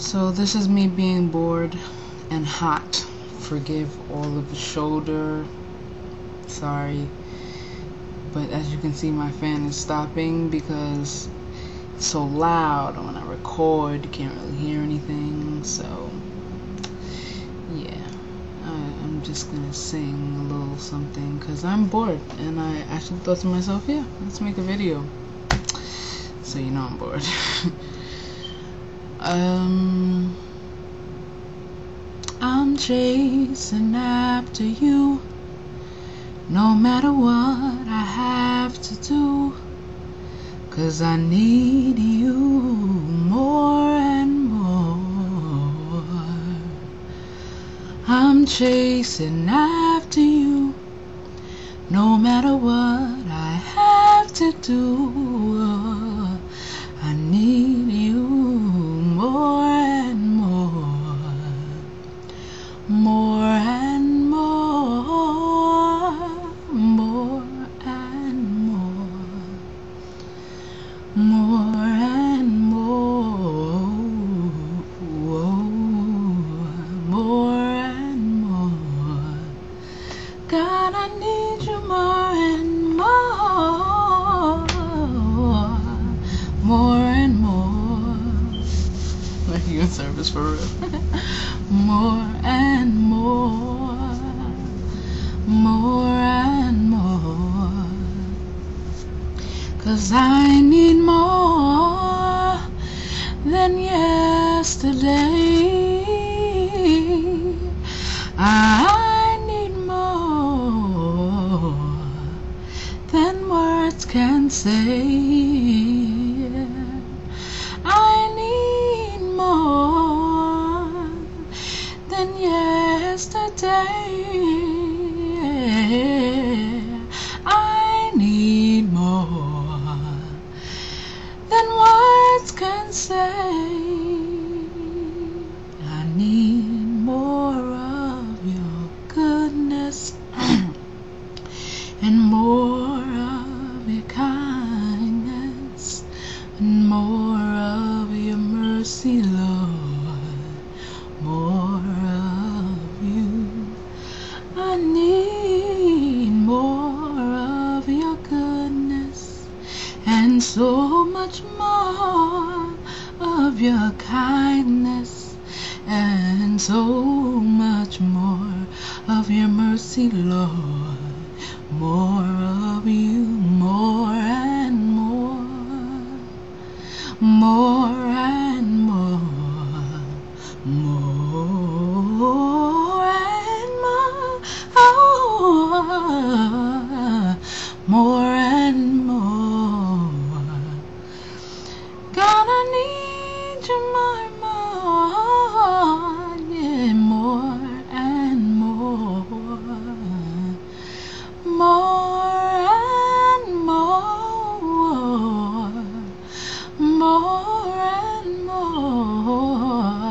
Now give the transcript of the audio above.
So this is me being bored and hot. Forgive all of the shoulder. Sorry. But as you can see, my fan is stopping because it's so loud. When I record, you can't really hear anything. So yeah, I'm just gonna sing a little something because I'm bored. And I actually thought to myself, yeah, let's make a video. So you know I'm bored. I'm chasing after you, no matter what I have to do, 'cause I need you more and more. I'm chasing after you, no matter what I have to do. I need you more and more, more and more, more and more, more and more, more and more. God, I need you more and more, more and more. Like you in service for real. More and more, more and more. 'Cause I need more than yesterday. I need more than words can say. I need more than yesterday. I need more than words can say. I need more of your goodness and more of your kindness and more of your mercy, Lord, more of you. I need more of your goodness and so much more of your kindness and so much more of your mercy, Lord, more of you, more and more, more and more, more and more, oh, more and more. God, I need you more and more, yeah, more and more, more and more, more and more.